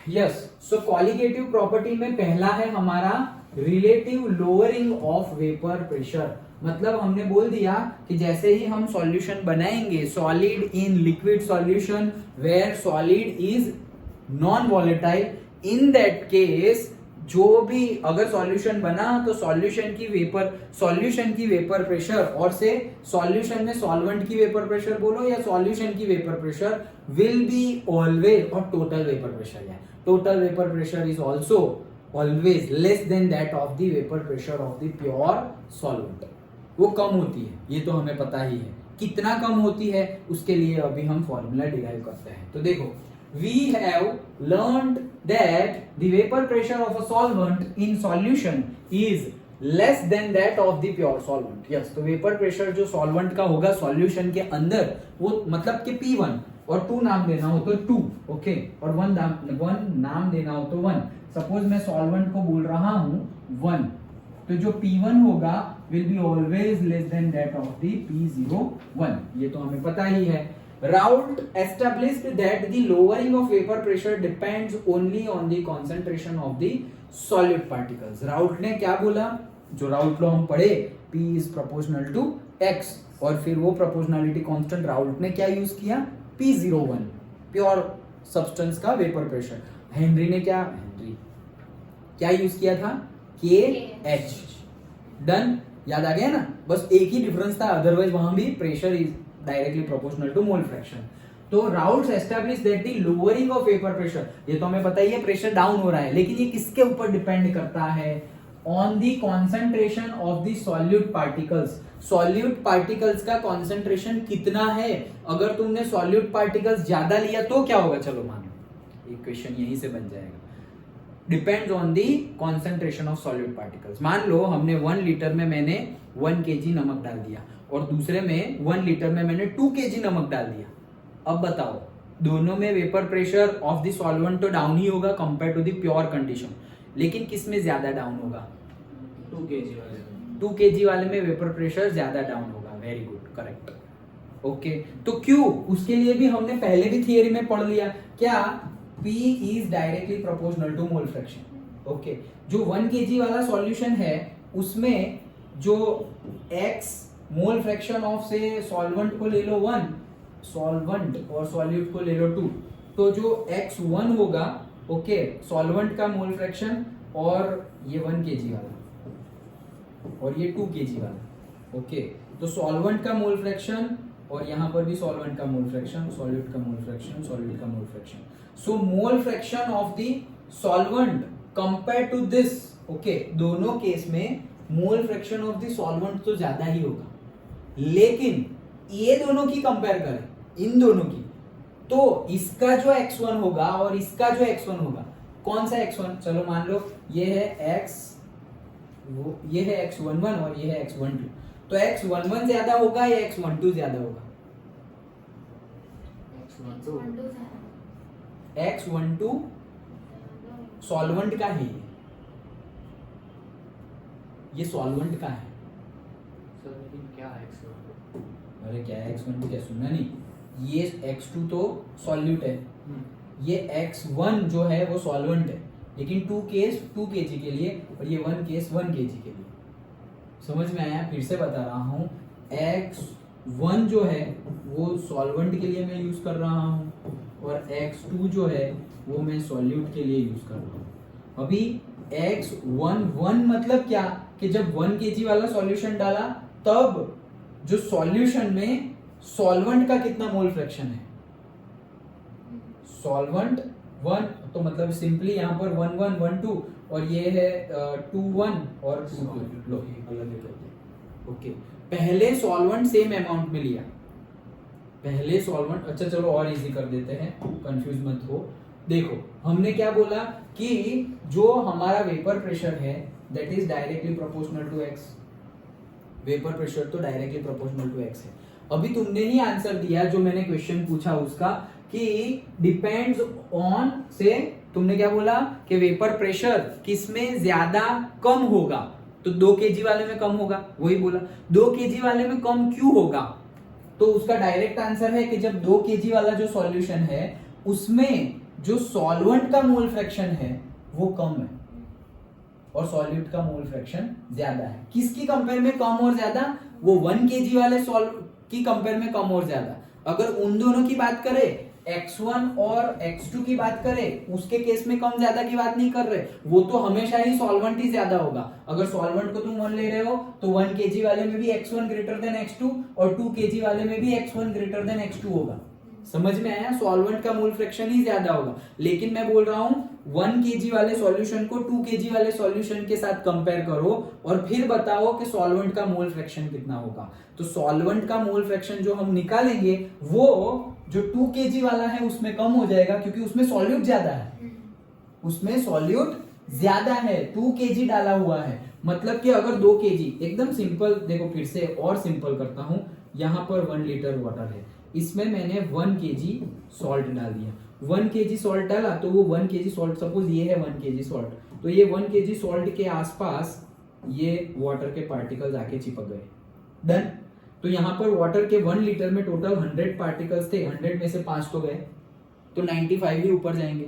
Yes, सो colligative property में पहला है हमारा relative lowering of vapour pressure. मतलब हमने बोल दिया कि जैसे ही हम सॉल्यूशन बनाएंगे solid in liquid solution where solid is non volatile, in that case जो भी अगर सॉल्यूशन बना तो सॉल्यूशन की वेपर प्रेशर और से सॉल्यूशन में सॉल्वेंट की वेपर प्रेशर बोलो या सॉल्यूशन की vapour pressure will be always, और टोटल वेपर प्रेशर है, total vapour pressure is also always less than that of the vapour pressure of the pure solvent. वो कम होती है, ये तो हमें पता ही है। कितना कम होती है उसके लिए अभी हम फॉर्मूला डिराइव करते हैं। तो देखो, we have learned that the vapor pressure of a solvent in solution is less than that of the pure solvent. yes, तो वेपर प्रेशर जो सॉल्वेंट का होगा सॉल्यूशन के अंदर वो मतलब कि P1 और 2 नाम देना हो तो 2, ओके, और 1 नाम देना हो तो 1। सपोज मैं सॉल्वेंट को बोल रहा हूं 1, तो जो P1 होगा will be always less than that of the P01, ये तो हमें पता ही है। Raoult established that the lowering of vapor pressure depends only on the concentration of the solute particles. Raoult ने क्या बोला, जो राउल्ट लॉ हम पढ़े, P is proportional to X, और फिर वो प्रोपोर्शनलिटी कांस्टेंट राउल्ट ने क्या यूज किया, P01, प्योर सब्सटेंस का वेपर प्रेशर। हेनरी ने क्या यूज किया था, KH। डन, याद आ गया ना, बस एक ही डिफरेंस था, अदरवाइज वहां भी pressure is directly proportional to mole fraction. तो Raoult establish that the lowering of vapour pressure, ये तो हमें पता ही है प्रेशर डाउन हो रहा है, लेकिन ये किसके ऊपर डिपेंड करता है, on the concentration of the solute particles. Solute particles का कॉन्सेंट्रेशन कितना है, अगर तुमने सॉल्यूट पार्टिकल्स ज्यादा लिया तो क्या होगा, चलो मान लो इक्वेशन यहीं से बन जाएगा, depends on the concentration of solute particles. मान लो हमने 1 लीटर में मैंने 1 kg नमक डाल दिया और दूसरे में 1 लीटर में मैंने 2 kg नमक डाल दिया। अब बताओ, दोनों में vapour pressure of the solvent तो डाउन ही होगा compare to the pure condition, लेकिन किस में ज्यादा डाउन होगा, 2 kg वाले में वेपर प्रेशर ज्यादा डाउन होगा। Very good, correct, okay. तो क्यों, उसके लिए भी हमने पहले भी थियरी में पढ़ लिया, क्या, P is directly proportional to mole fraction, okay. जो 1 kg वाला सॉल्यूशन है उसमें जो X मोल फ्रैक्शन ऑफ से सॉल्वेंट को ले लो 1, सॉल्वेंट और सॉल्यूट को ले लो 2, तो जो X1 होगा, ओके, सॉल्वेंट का मोल फ्रैक्शन और ये 1 kg वाला और ये 2 kg वाला, ओके। तो सॉल्वेंट का मोल फ्रैक्शन और यहां पर भी सॉल्वेंट का मोल फ्रैक्शन, सॉल्यूट का मोल फ्रैक्शन, सॉल्यूट का mole fraction. So mole fraction of the solvent compare to this, okay, दोनों केस में mole fraction of the solvent तो ज्यादा ही होगा, लेकिन ये दोनों की कंपेयर करें, इन दोनों की, तो इसका जो X1 होगा और इसका जो X1 होगा, कौन सा X1, चलो मान लो ये है ये है X11 और ये है X12, तो X11 ज्यादा होगा या X12 ज्यादा होगा, X12 सॉल्वेंट का है, ये सॉल्वेंट का है। सर लेकिन क्या X1? अरे क्या X12 क्या, सुनना नहीं, ये X2 तो सॉल्यूट है, ये X1 जो है वो सॉल्वेंट है, लेकिन 2 kg के लिए और ये 1 kg के लिए। समझ में आया, फिर से बता रहा हूं, X1 जो है वो सॉल्वेंट के लिए मैं यूज कर रहा हूं और X2 जो है वो मैं सॉल्यूट के लिए यूज कर रहा हूं। अभी X11 मतलब क्या, कि जब 1 kg वाला सॉल्यूशन डाला तब जो सॉल्यूशन में सॉल्वेंट का कितना मोल फ्रैक्शन है, सॉल्वेंट 1, तो मतलब सिंपली यहाँ पर 1 1 1 2 और ये है 2 1 और 2 2, लो अलग, ओके। पहले सॉल्वेंट सेम अमाउंट में लिया, पहले सॉल्वेंट, अच्छा चलो और इजी कर देते हैं, कंफ्यूज मत हो। देखो हमने क्या बोला कि जो हमारा वेपर प्रेशर है that is directly proportional to X, vapour pressure तो डायरेक्टली प्रोपोर्शनल टू X है। अभी तुमने ही आंसर दिया जो मैंने क्वेश्चन पूछा उसका, कि डिपेंड्स ऑन से, तुमने क्या बोला कि वेपर प्रेशर किसमें ज्यादा कम होगा, तो 2 kg वाले में कम होगा, वही बोला। 2 kg वाले में कम क्यों होगा, तो उसका डायरेक्ट आंसर है कि जब 2 kg वाला जो सॉल्यूशन है उसमें जो सॉल्वेंट का मोल फ्रैक्शन है वो कम है और सॉल्यूट का मोल फ्रैक्शन ज्यादा है। किसकी कंपेयर में कम और ज्यादा? वो 1 kg वाले सॉल्व की कंपेयर में कम और ज्यादा। अगर उन दोनों की बात करें, x1 और x2 की बात करें, उसके केस में कम ज्यादा की बात नहीं कर रहे, वो तो हमेशा ही सॉल्वेंट ही ज्यादा होगा। अगर सॉल्वेंट को तुम 1 ले रहे हो तो 1 kg वाले में भी x1 ग्रेटर देन x2 और 2 kg वाले में भी x1 ग्रेटर देन x2 होगा। समझ में आया? सॉल्वेंट का मोल फ्रैक्शन ही ज्यादा होगा। लेकिन मैं बोल रहा हूं 1 kg वाले सॉल्यूशन को 2 kg वाले सॉल्यूशन के साथ कंपेयर करो और फिर बताओ कि सॉल्वेंट का मोल फ्रैक्शन कितना होगा। तो सॉल्वेंट का मोल फ्रैक्शन जो हम निकालेंगे वो जो 2 kg वाला है उसमें कम हो जाएगा, क्योंकि उसमें सॉल्यूट ज्यादा है, उसमें सॉल्यूट ज्यादा है, 2 kg डाला हुआ है। मतलब कि अगर 2 kg, एकदम सिंपल, देखो फिर से और सिंपल करता हूं, यहां पर 1 लीटर वाटर है, इसमें मैंने 1 kg सॉल्ट डाल दिया। 1 kg सॉल्ट डाला तो वो 1 kg सॉल्ट, सपोज ये है 1 kg सॉल्ट, तो ये 1 kg सॉल्ट के आसपास ये वाटर के पार्टिकल्स आके चिपक गए। डन। तो यहाँ पर वाटर के 1 लीटर में टोटल 100 पार्टिकल्स थे, 100 में से 5 तो गए, तो 95 ही ऊपर जाएंगे।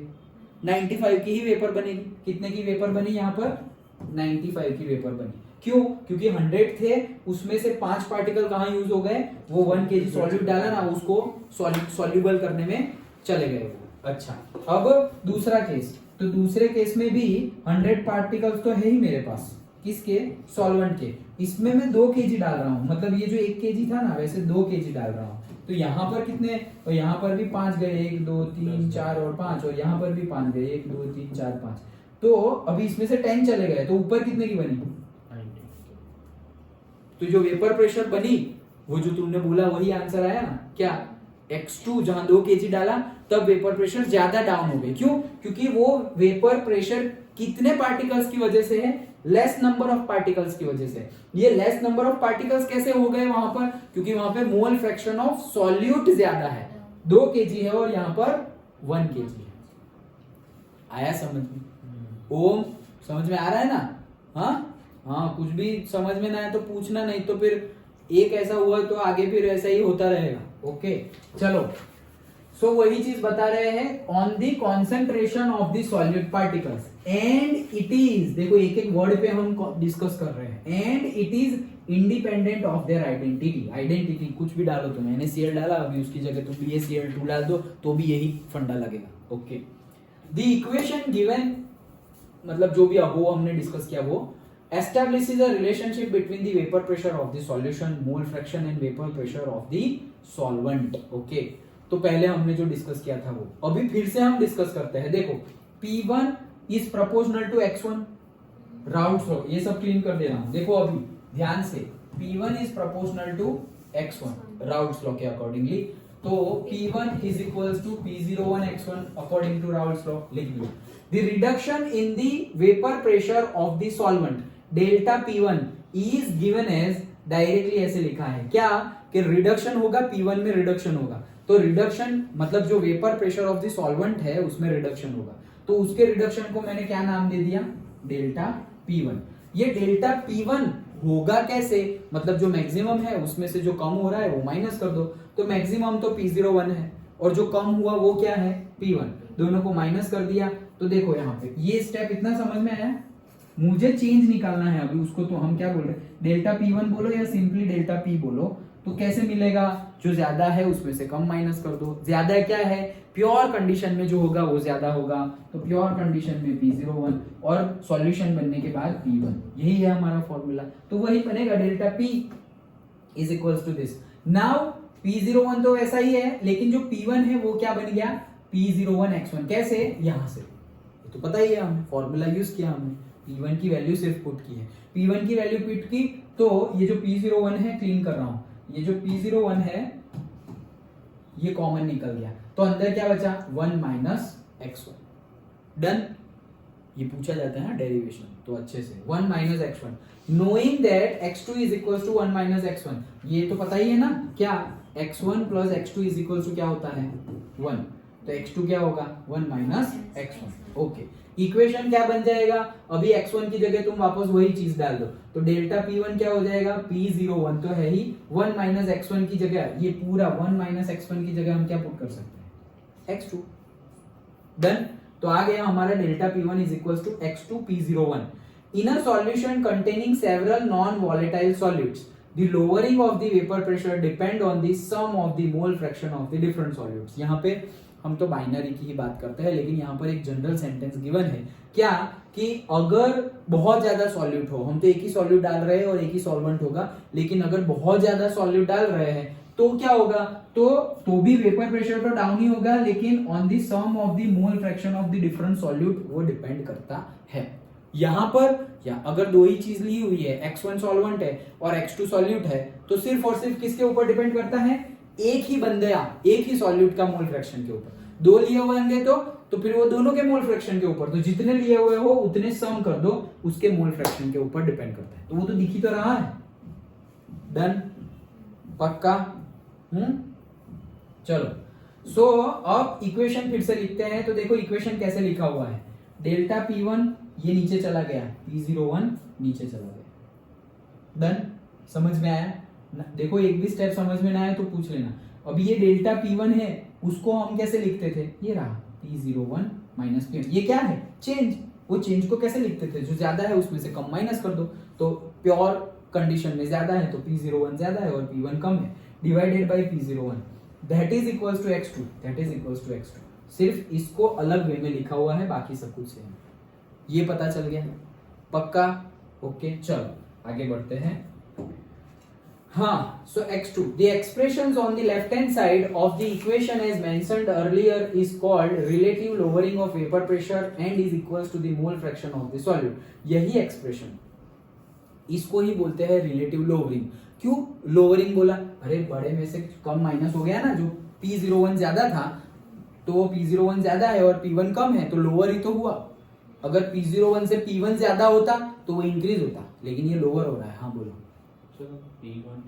95 की ही वेपर बनेगी। कितने की वेपर बनी यहाँ पर? 95 की वेपर बनी। क्यों? क्योंकि 100 थे, उसमें से 5 पार्टिकल कहाँ यूज हो गए? वो 1 kg सॉल्यूट डाला ना, उसको सॉल्यूबल करने में चले गए वो। अच्छा, अब दूसरा केस, तो दूसरे केस में भी 100 पार्टिकल्स तो है ही मेरे पास, किसके? सॉल्वेंट के। इसमें मैं 2 kg डाल रहा हूं, मतलब ये जो 1 kg था ना, वैसे 2 kg डाल रहा हूं। तो यहाँ पर कितने? और यहाँ पर भी 5 गए, 1 2 3 4 और 5, और यहाँ पर भी 5 गए, 1 2 3 4 5। तो अभी इसमें से 10 चले गए, तो ऊपर कितने की बनी? तो जो वेपर प्रेशर बनी, वो जो तुमने बोला वही आंसर आया ना। क्या? x2 जहां 2 kg डाला तब वेपर प्रेशर ज्यादा डाउन हो गए। क्यों? क्योंकि वो वेपर प्रेशर कितने पार्टिकल्स की वजह से है? लेस नंबर ऑफ पार्टिकल्स की वजह से। ये लेस नंबर ऑफ पार्टिकल्स कैसे हो गए वहां पर? क्योंकि वहां पे मोल फ्रैक्शन ऑफ सॉल्यूट ज्यादा है, 2 kg है और यहाँ पर 1 kg है। आया समझ में? ओम, समझ में आ रहा है ना? हाँ, कुछ भी समझ में ना आए तो पूछना, नहीं तो फिर एक ऐसा हुआ तो आगे फिर ऐसा ही होता रहेगा। ओके, चलो। सो वही चीज बता रहे हैं, on the concentration of the solute particles and it is, देखो एक एक वर्ड पे हम डिस्कस कर रहे हैं, and it is independent of their identity. Identity कुछ भी डालो, तुम NaCl डाला, अभी उसकी जगह तुम BaCl2 डाल दो तो भी यही फंडा लगेगा। ओके, द इक्वेशन गिवन, मतलब जो भी अब वो हमने डिस्कस किया, वो establishes a relationship between the vapor pressure of the solution, mole fraction and vapor pressure of the solvent. Okay, तो पहले हमने जो डिस्कस किया था वो अभी फिर से हम डिस्कस करते हैं। देखो, P1 is proportional to x1, routes law, ये सब क्लीन कर दे रहा हूं। देखो अभी ध्यान से, P1 is proportional to x1, routes law के अकॉर्डिंगली, तो P1 is equals to P01 x1 according to Raoult's law। लिख लो, the reduction in the vapor pressure of the solvent delta P1 is given as, directly ऐसे लिखा है क्या कि reduction होगा, P1 में रिडक्शन होगा, तो रिडक्शन मतलब जो vapour pressure of the solvent है उसमें रिडक्शन होगा, तो उसके रिडक्शन को मैंने क्या नाम दे दिया? Delta P1। ये डेल्टा P1 होगा कैसे? मतलब जो मैक्सिमम है उसमें से जो कम हो रहा है वो माइनस कर दो, तो मैक्सिमम तो P01 है और जो कम हुआ वो क्या है? P1। दोनों को माइनस कर दिया, तो देखो यहाँ पे ये स्टेप इतना समझ में आया? मुझे चेंज निकालना है अभी उसको, तो हम क्या बोल रहे हैं? डेल्टा P1 बोलो या सिंपली डेल्टा P बोलो, तो कैसे मिलेगा? जो ज्यादा है उसमें से कम माइनस कर दो। ज्यादा क्या है? प्योर कंडीशन में जो होगा वो ज्यादा होगा, तो प्योर कंडीशन में P01 और सॉल्यूशन बनने के बाद P1, यही है हमारा फॉर्मूला। तो वही बनेगा, delta P is equals to this. Now P01 तो ऐसा ही है, लेकिन जो P1 है वो क्या बन गया? P01 x1। कैसे? यहां से, ये तो पता ही है, हमें फॉर्मूला यूज किया, हमने P1 की वैल्यू सिर्फ पुट की है। P1 की वैल्यू पुट की, तो ये जो P01 है, क्लीन कर रहा हूं, ये जो P01 है ये कॉमन निकल गया, तो अंदर क्या बचा? 1 माइनस x1। डन। ये पूछा जाता है ना डेरिवेशन, तो अच्छे से 1 minus x1, knowing that x2 is equal to 1 minus x1, ये तो पता ही है ना क्या? x1 plus x2 is equal to क्या होता है? 1, तो x2 क्या होगा? 1 माइनस x1। ओके, इक्वेशन क्या बन जाएगा? अभी x1 की जगह तुम वापस वही चीज डाल दो, तो डेल्टा P1 क्या हो जाएगा? P01 तो है ही, 1 माइनस x1 की जगह, ये पूरा 1 माइनस x1 की जगह हम क्या पुट कर सकते हैं? x2। डन। तो आ गया हमारा delta P1 is equal to x2 P01 in a solution containing several non volatile solutes the lowering of the vapour pressure depend on the sum of the mole fraction of the different solutes. यहाँ पे हम तो binary की ही बात करते हैं, लेकिन यहाँ पर एक जनरल सेंटेंस गिवन है क्या कि अगर बहुत ज्यादा सॉल्यूट हो, हम तो एक ही सॉल्यूट डाल रहे हैं और एक ही सॉल्वेंट होगा, लेकिन अगर बहुत ज्यादा सॉल्यूट डाल रहे हैं तो क्या होगा, तो भी वेपर प्रेशर तो डाउन ही होगा, लेकिन on the sum of the mole fraction of the different solute वो डिपेंड करता है। यहां पर या अगर दो ही चीज ली हुई है, x1 सॉल्वेंट है और x2 सॉल्यूट है, तो सिर्फ और सिर्फ किसके ऊपर डिपेंड करता है, एक ही बंदे एक ही सॉल्यूट का मोल फ्रैक्शन के ऊपर। दो लिए हुए होंगे तो फिर वो दोनों के मोल फ्रैक्शन के ऊपर, तो जितने लिए हुए हो उतने सम कर दो, उसके मोल फ्रैक्शन के ऊपर डिपेंड करता है। तो वो तो दिख ही तो रहा है। डन, पक्का। चलो सो अब इक्वेशन फिर से लिखते हैं। तो देखो इक्वेशन कैसे लिखा हुआ है, डेल्टा P1 ये नीचे चला गया, P01 नीचे चला गया। डन, समझ में आया? देखो एक भी स्टेप समझ में ना आया तो पूछ लेना। अब ये डेल्टा P1 है, उसको हम कैसे लिखते थे, ये रहा P01 माइनस P1। ये क्या है, चेंज। वो चेंज को कैसे लिखते थे, जो ज्यादा है उसमें से कम माइनस कर दो। तो प्योर कंडीशन में ज्यादा है तो P01 ज्यादा है और P1 कम है, divided by P01 that is equals to x2, that is equals to x2। सिर्फ इसको अलग वे में लिखा हुआ है, बाकी सब कुछ सेम। ये पता चल गया, पक्का? ओके, चलो आगे बढ़ते हैं। हाँ, so x2, the expressions on the left hand side of the equation as mentioned earlier is called relative lowering of vapor pressure and is equals to the mole fraction of the solute। यही expression, इसको ही बोलते हैं relative lowering. क्यों lowering बोला, अरे बड़े में से कम माइनस हो गया ना, जो P01 ज्यादा था तो P01 ज्यादा है और P1 कम है तो लोअर ही तो हुआ। अगर P01 से P1 ज्यादा होता तो वो इंक्रीज होता, लेकिन ये लोअर हो रहा है। हाँ बोलो। चलो P1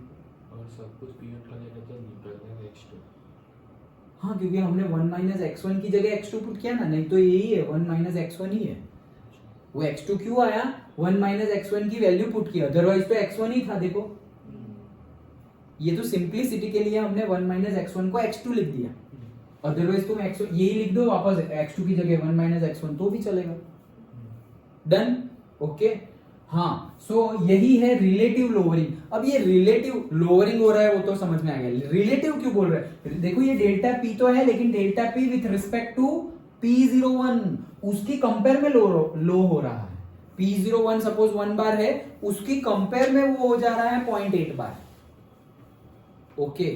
और सब कुछ P1 का लेकर तो निकल जाएगा x2। हाँ, क्योंकि हमने 1 माइनस x1 की जगह x2 पुट किया ना, नहीं तो यही है 1 माइनस x1 ही है। वो x2 क्यों आया, 1 माइनस x1 की वैल्यू पुट किया, अदरवाइज तो x1 ही था। देखो ये तो सिंपलिसिटी के लिए हमने 1 माइनस x1 को x2 लिख दिया, अदरवाइज तुम x1 यही लिख दो वापस x2 की जगह 1 माइनस x1 तो भी चलेगा। Done, okay. हाँ, सो यही है रिलेटिव लोअरिंग। अब ये रिलेटिव लोअरिंग हो रहा है वो तो समझ में आ गया, रिलेटिव क्यों बोल रहा है। देखो ये डेल्टा P तो है, लेकिन delta P with respect to P01 उसकी कंपेयर में लो हो रहा है। P01 सपोज 1 बार है, उसकी कंपेयर में वो हो जा रहा है 0.8 बार। ओके,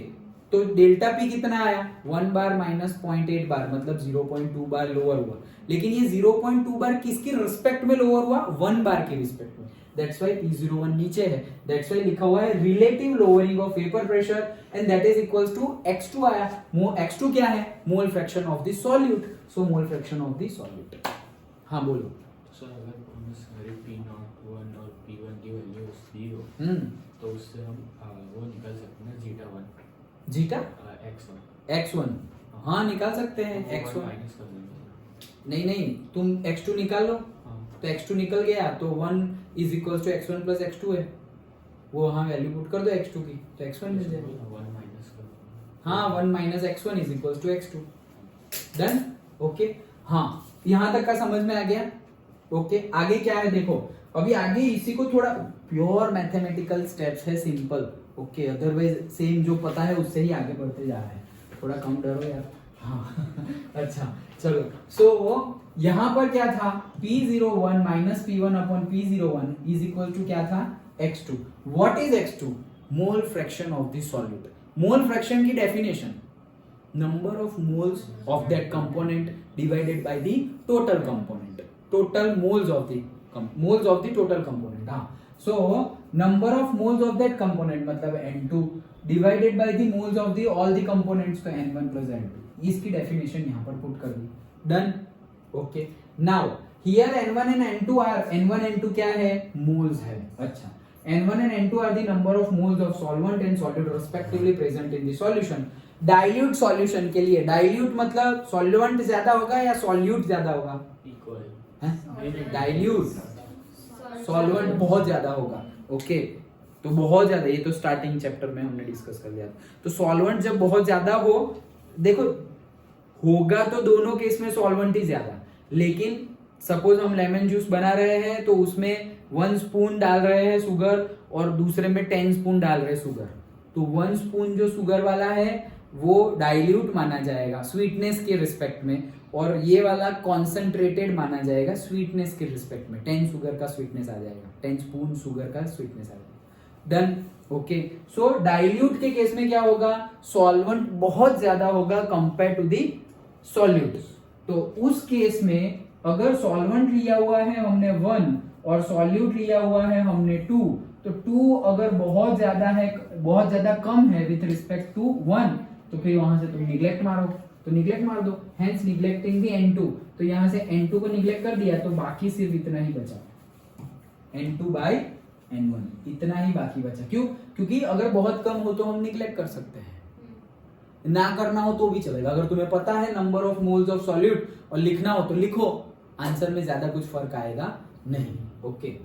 तो डेल्टा P कितना आया, 1 बार माइनस 0.8 बार, मतलब 0.2 बार लोअर हुआ। लेकिन ये 0.2 बार किसकी रिस्पेक्ट में लोअर हुआ, 1 बार के रिस्पेक्ट में। दैट्स व्हाई P01 नीचे है, दैट्स व्हाई लिखा हुआ है relative lowering of vapour pressure and that is equals to x2 आया। x2 क्या है, mole fraction of the solute, so mole fraction of the solute. हाँ बोलो। सर अगर हमें सारे P01 और P1 की वैल्यूज दी हो तो उससे हम वो निकाल सकते हैं जीटा1 जीटा x1। हाँ निकाल सकते हैं x1 माइनस कर देंगे। नहीं तुम x2 निकाल लो, तो x2 निकल गया तो 1 is equals to x1 plus x2 है, वो हाँ वैल्यू पुट कर दो x2 की तो x1 मिल जाएगा। 1 माइनस कर दो। हाँ 1 minus x1 is equals to x2। Done, okay. हाँ यहां तक का समझ में आ गया। ओके, आगे क्या है देखो, अभी आगे इसी को थोड़ा प्योर मैथमेटिकल स्टेप्स है, सिंपल। ओके, अदरवाइज सेम जो पता है उससे ही आगे बढ़ते जा रहा है, थोड़ा कम डरो यार। हाँ अच्छा चलो, सो यहां पर क्या था, P01 minus P1 upon P01 is equal to क्या था, x2। What is x2, mole fraction of the solute. Mole fraction की definition, number of moles of that component divided by the total component, total moles of the total component। हाँ, so number of moles of that component मतलब N2 divided by the moles of the all the components, तो N1 plus N2। इसकी definition यहाँ पर put कर दी। Done, okay. Now here N1 and N2 are, N1 N2 क्या है, moles है। अच्छा, N1 and N2 are the number of moles of solvent and solute respectively present in the solution। Dilute solution के लिए, dilute मतलब solvent ज्यादा होगा या सॉल्यूट ज्यादा होगा, इक्वल। डाइल्यूट सॉल्वेंट बहुत ज्यादा होगा। ओके, तो बहुत ज्यादा, ये तो स्टार्टिंग चैप्टर में हमने डिस्कस कर लिया। तो सॉल्वेंट जब बहुत ज्यादा हो, देखो होगा तो दोनों केस में सॉल्वेंट ही ज्यादा, लेकिन सपोज हम लेमन जूस बना रहे हैं तो उसमें 1 स्पून डाल रहे हैं शुगर और दूसरे में 10 स्पून डाल रहे हैं शुगर, तो 1 स्पून जो शुगर वाला है वो डाइल्यूट माना जाएगा स्वीटनेस के रिस्पेक्ट में, और ये वाला कॉन्सेंट्रेटेड माना जाएगा स्वीटनेस के रिस्पेक्ट में। 10 शुगर का स्वीटनेस आ जाएगा, 10 स्पून शुगर का स्वीटनेस आ जाएगा। Done, okay. सो डाइल्यूट के केस में क्या होगा, सॉल्वेंट बहुत ज्यादा होगा कंपेयर टू दी सॉल्यूट। तो उस केस में अगर सॉल्वेंट लिया हुआ है हमने 1 और सॉल्यूट लिया हुआ है हमने 2, तो 2 अगर बहुत ज्यादा है, बहुत ज्यादा कम है विथ रिस्पेक्ट टू 1, तो फिर वहां से तुम निग्लेक्ट मारो, तो निग्लेक्ट मार दो, हेंस निग्लेक्टिंग दी N2। तो यहां से N2 को निग्लेक्ट कर दिया तो बाकी सिर्फ इतना ही बचा, N2 by N1, इतना ही बाकी बचा। क्यों? क्योंकि अगर बहुत कम हो तो हम निग्लेक्ट कर सकते हैं, ना करना हो तो भी चलेगा। अगर तुम्हें पता है number of moles of solute और लिखना हो तो लिखो, आंसर में ज्यादा कुछ फर्क आएगा नहीं। ओके,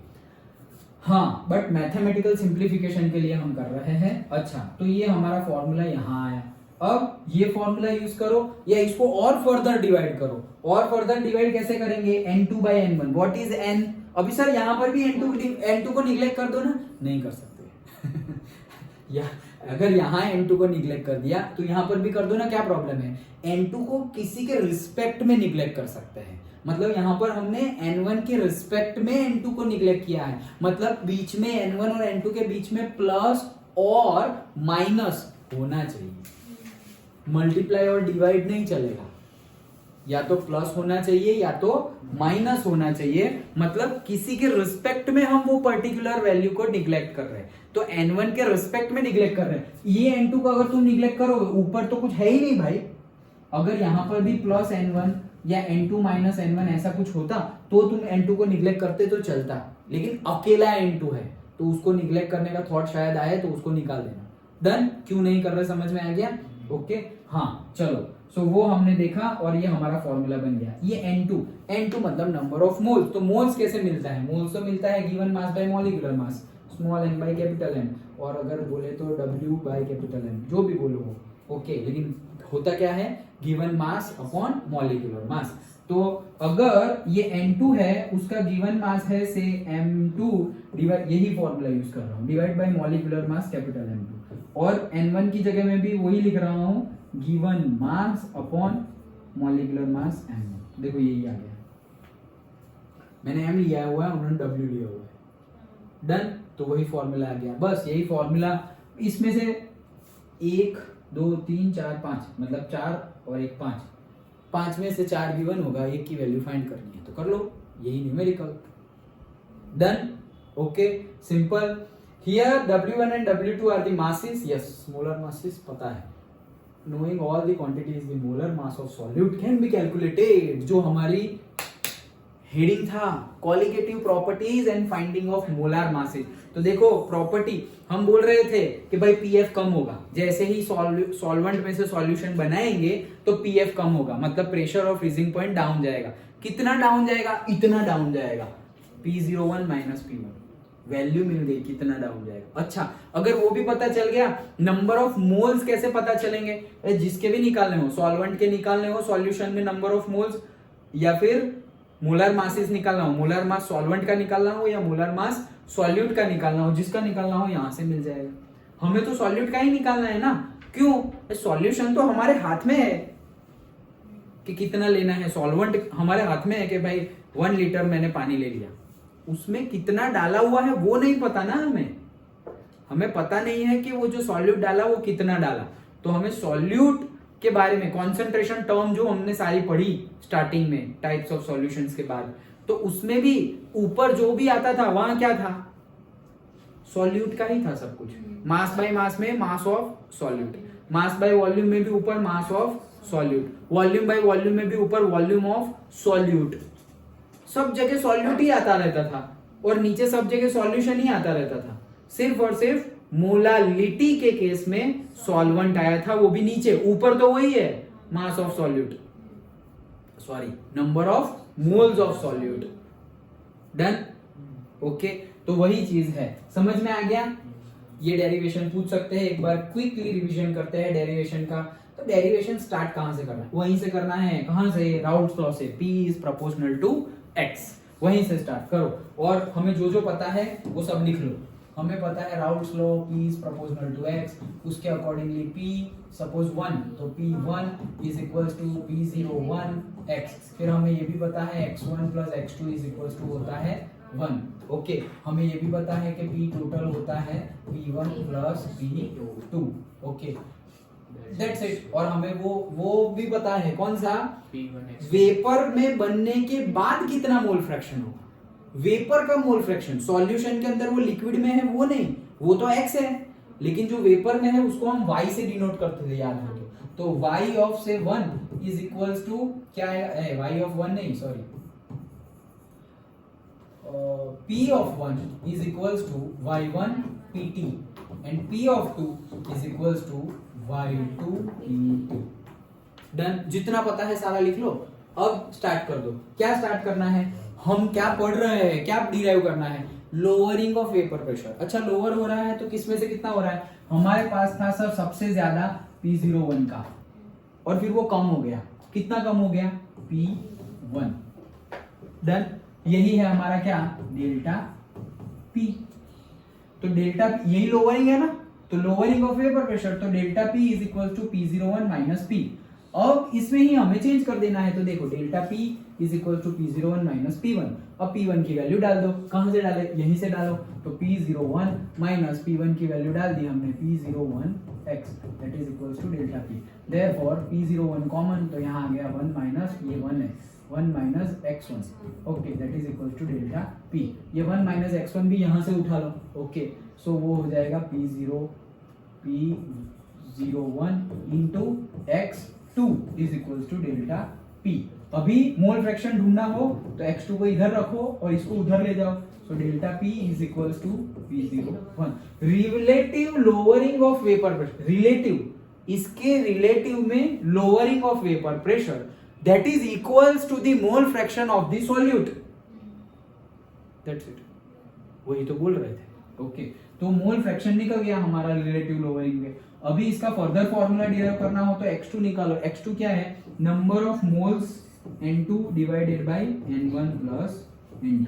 हाँ, बट मैथमेटिकल सिंप्लीफिकेशन के लिए हम कर रहे हैं। अच्छा, तो ये हमारा फॉर्मूला यहाँ आया। अब ये फॉर्मूला यूज करो या इसको और फर्दर डिवाइड करो। और फर्दर डिवाइड कैसे करेंगे, N2 by N1, what is N? अभी सर यहाँ पर भी N2 को निग्लेक्ट कर दो ना, नहीं कर सकते। या अगर यहाँ N2 को निग्लेक्ट कर दिया तो यहाँ पर भी कर दो ना, क्या प्रॉब्लम है? N2 को किसी के रिस्पेक्ट में निग्लेक्ट कर सकते हैं, मतलब यहाँ पर हमने N1 के रिस्पेक्ट में N2 को निग्लेक्ट किया है, मतलब बीच में N1 और N2 के बीच में प्लस और माइनस होना चाहिए। मल्टीप्लाई और डिवाइड नहीं चलेगा, या तो प्लस होना चाहिए या तो माइनस होना चाहिए, मतलब किसी के रिस्पेक्ट में हम वो पर्टिकुलर वैल्यू को निग्लेक्ट कर रहे हैं। तो N1 के रिस्पेक्ट में निग्लेक्ट कर रहे हैं, ये N2 को अगर तुम निग्लेक्ट करोगे, ऊपर तो कुछ है ही नहीं भाई। अगर यहां पर भी प्लस N1 या N2 माइनस N1 ऐसा कुछ होता तो तुम N2 को निग्लेक्ट करते तो चलता, लेकिन अकेला N2 है तो उसको निग्लेक्ट करने का थॉट शायद आए तो उसको निकाल देना। डन, क्यों नहीं कर रहे समझ में आ गया? ओके, हाँ चलो। सो वो हमने देखा और ये हमारा फॉर्मूला बन गया। ये N2 मतलब नंबर ऑफ मोल्स। तो मोल्स कैसे मिलता है? मोल्स तो मिलता है given mass by molecular mass, small m by capital M, और अगर बोले तो W बाय कैपिटल M, जो भी बोलो वो ओके, लेकिन होता क्या है, given mass upon molecular mass. तो अगर ये N2 है, उसका गिवन मास है से M2 डिवाइड, यही फॉर्मूला यूज कर रहा हूँ, divide by molecular mass capital M2, और N1 की जगह में भी वही लिख रहा हूँ, given mass upon molecular mass M1। देखो यही आ गया, मैंने M लिया हुआ है, उन्होंने W लिया हुआ है। डन, तो वही फॉर्मूला आ गया। बस यही फॉर्मूला, इसमें से 1 2 3 4 5, मतलब 4 और 1 5, 5 में से 4 गिवन होगा, 1 की वैल्यू फाइंड करनी है तो कर लो, यही numerical. Done, okay, simple. Here W1 and W2 are the masses, yes, molar masses पता है। Knowing all the quantities, the molar mass of solute can be calculated, जो हमारी हेडिंग था, qualitative properties and finding of molar masses. तो देखो property हम बोल रहे थे कि भाई पीएफ कम होगा, जैसे ही सॉल्वेंट में से सॉल्यूशन बनाएंगे तो पीएफ कम होगा, मतलब प्रेशर और फ्रीजिंग पॉइंट डाउन जाएगा। कितना डाउन जाएगा? इतना डाउन जाएगा, P01 माइनस P1, वैल्यू मिल गई, कितना डाउन जाएगा। अच्छा, अगर वो भी पता चल गया, नंबर ऑफ मोल्स कैसे पता चलेंगे? जिसके भी निकालने हो, सॉल्वेंट के निकालने हो सॉल्यूशन में नंबर ऑफ मोल्स, या फिर मोलर मासेस निकालना हो, मोलर मास सॉल्वेंट का निकालना हो या मोलर मास सॉल्यूट का निकालना हो, जिसका निकालना हो यहां से मिल जाएगा। हमें तो सॉल्यूट का ही निकालना है ना, क्यों? सॉल्यूशन तो हमारे हाथ में है कि कितना लेना है, सॉल्वेंट हमारे हाथ में है कि भाई 1 लीटर मैंने पानी ले लिया, उसमें कितना डाला हुआ है वो नहीं पता ना, हमें पता नहीं है कि वो जो सॉल्यूट डाला वो कितना डाला। तो हमें सॉल्यूट के बारे में कॉन्सेंट्रेशन टर्म जो हमने सारी पढ़ी स्टार्टिंग में टाइप्स ऑफ सॉल्यूशंस के बाद, तो उसमें भी ऊपर जो भी आता था वहां क्या था? सॉल्यूट का ही था सब कुछ। मास बाय मास में mass of solute, mass by volume में भी ऊपर mass of solute, volume by volume में भी ऊपर वॉल्यूम ऑफ सॉल्यूट। सब जगह सॉल्यूट ही आता रहता था और नीचे सब जगह सॉल्यूशन ही आता रहता था। सिर्फ और सिर्फ मोलालिटी के केस में सॉल्वेंट आया था, वो भी नीचे, ऊपर तो वही है mass of solute, sorry number of moles of solute. Done, okay, तो वही चीज है, समझ में आ गया? ये डेरिवेशन पूछ सकते हैं, एक बार क्विकली रिवीजन करते हैं डेरिवेशन का। तो डेरिवेशन स्टार्ट कहां से करना है? वहीं से करना है। कहां से? राउल्ट्स लॉ से, P is proportional to X, वहीं से स्टार्ट करो। और हमें जो जो पता है वो सब लिख लो। हमें पता है Raoult's law, P is proportional to X, उसके अकॉर्डिंगली P सपोज 1, तो P1 is equals to P01 X। फिर हमें ये भी पता है X1 plus X2 is equals to होता है 1। ओके, हमें ये भी पता है कि P टोटल होता है P1 plus P2। Okay, that's it. और हमें वो भी पता है कौन सा? P1 वेपर में बनने के बाद कितना मोल फ्रैक्शन होगा। वेपर का मोल फ्रैक्शन सॉल्यूशन के अंदर वो लिक्विड में है वो नहीं, वो तो X है, लेकिन जो वेपर में है उसको हम Y से डिनोट करते थे, याद हो तो Y ऑफ से 1 इज इक्वल्स टू क्या है? Y ऑफ 1 नहीं, sorry, P of 1 is equals to Y1 PT and P of 2 is equals to Y2 PT। Done. जितना पता है सारा लिख लो। अब स्टार्ट कर दो। क्या स्टार्ट करना है? हम क्या पढ़ रहे हैं, क्या डिराइव करना है? Lowering of vapour pressure. अच्छा, लोअर हो रहा है तो किसमें से कितना हो रहा है? हमारे पास था सर सबसे ज्यादा P01 का, और फिर वो कम हो गया। कितना कम हो गया? P1। डन। यही है हमारा क्या? Delta P। तो डेल्टा P यही लोअरिंग है ना, तो लोअरिंग ऑफ वेपर प्रेशर, तो delta P is equal to P01 minus P। अब इसमें ही हमें चेंज कर देना है, तो देखो delta P is equal to P01 minus P1। अब P1 की वैल्यू डाल दो। कहां से डाले? यहीं से डालो। तो P01 माइनस P1 की वैल्यू डाल दी हमने, P01x that is equal to delta P। Therefore P01 common, तो यहाँ आ गया 1 माइनस ये 1 है, 1 minus x1। Okay, that is equal to delta P। ये 1 माइनस x1 भी यहाँ से उठा लो। ओके, सो वो हो जाएगा P01 into x2 is equal to delta P। अभी मोल फ्रैक्शन ढूंढना हो तो x2 को इधर रखो और इसको उधर ले जाओ, so delta P is equal to P01। Relative lowering of vapour pressure, relative, इसके रिलेटिव में lowering of vapour pressure that is equals to the mole fraction of the solute। That's it। वही तो बोल रहे थे। ओके, तो mole fraction निकल गया हमारा रिलेटिव लोअरिंग में। अभी इसका फर्दर फॉर्मूला डिराइव करना हो तो x2 निकालो। x2 क्या है? Number of moles n2 divided by n1 plus n2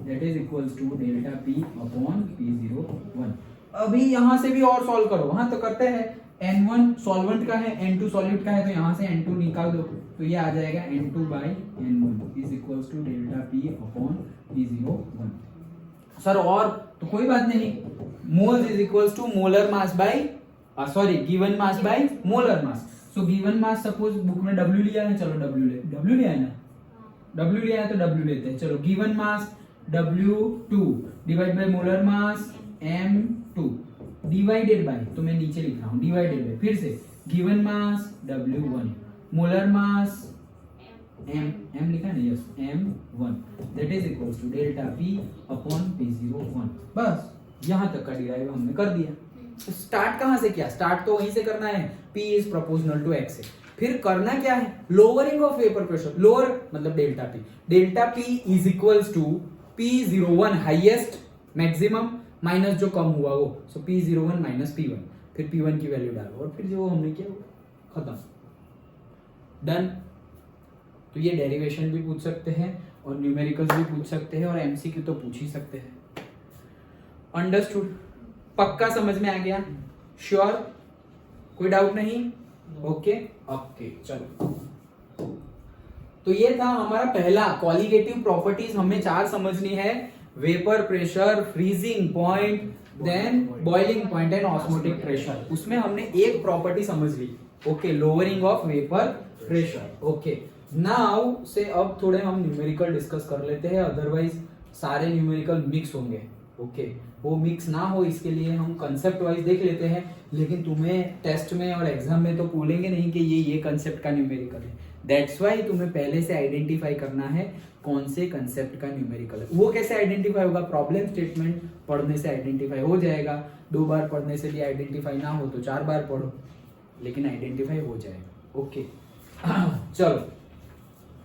that is equals to delta P upon P01। अभी यहां से भी और सॉल्व करो। हाँ, तो करते हैं। n1 सॉल्वेंट का है, n2 सॉल्यूट का है, तो यहां से n2 निकाल दो, तो ये आ जाएगा n2 by n1 is equals to delta P upon P01। Sir और तो कोई बात नहीं, moles is equals to molar mass by sorry given mass by molar mass. So given mass suppose book में W लिया है, चलो W लिया है ना, W लिया है तो W लेते हैं। चलो given mass W2 divide by molar mass M2 divided by, तो मैं नीचे लिख रहा हूं डिवाइडेड बाय, फिर से given mass W1 molar mass M लिखा है ना, yes M1 that is equals to delta P upon P01। बस यहां तक का डिराइव हमने कर दिया। स्टार्ट कहां से किया? स्टार्ट तो वहीं से करना है, P is proportional to X से। फिर करना क्या है? Lowering of vapour pressure. Lower मतलब delta P। Delta P is equals to P01 highest maximum minus जो कम हुआ वो, सो P01 माइनस P1, फिर P1 की वैल्यू डालो और फिर जो हमने किया खत्म। डन। तो ये डेरिवेशन भी पूछ सकते हैं और न्यूमेरिकल्स भी पूछ सकते हैं और एमसीक्यू तो पूछ ही सकते हैं। अंडरस्टूड? पक्का समझ में आ गया? श्योर? कोई डाउट नहीं? ओके ओके, चलो। तो ये था हमारा पहला क्वालिटेटिव प्रॉपर्टीज, हमें 4 समझनी है। Vapour pressure, freezing point, then boiling point and osmotic pressure. उसमें हमने एक प्रॉपर्टी समझ ली। Okay, lowering of vapour pressure. Okay, now से अब थोड़े हम न्यूमेरिकल डिस्कस कर लेते हैं, अदरवाइज सारे न्यूमेरिकल मिक्स होंगे। ओके, वो मिक्स ना हो इसके लिए हम कंसेप्ट वाइज देख लेते हैं, लेकिन तुम्हें टेस्ट में और एग्जाम में तो बोलेंगे नहीं कि ये कंसेप्ट का न्यूमेरिकल है। दैट्स वाई तुम्हें पहले से आइडेंटिफाई करना है कौन से कंसेप्ट का न्यूमेरिकल है। वो कैसे आइडेंटिफाई होगा? प्रॉब्लम स्टेटमेंट पढ़ने से आइडेंटिफाई हो जाएगा। 2 बार पढ़ने से भी आइडेंटिफाई ना हो तो 4 बार पढ़ो, लेकिन आइडेंटिफाई हो जाएगा। ओके चलो,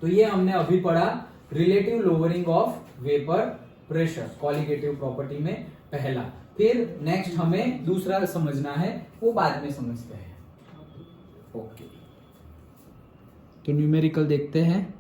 तो ये हमने अभी पढ़ा relative lowering of vapour pressure, qualitative property में पहला। फिर नेक्स्ट हमें दूसरा समझना है, वो बाद में समझते हैं। ओके। तो न्यूमेरिकल देखते हैं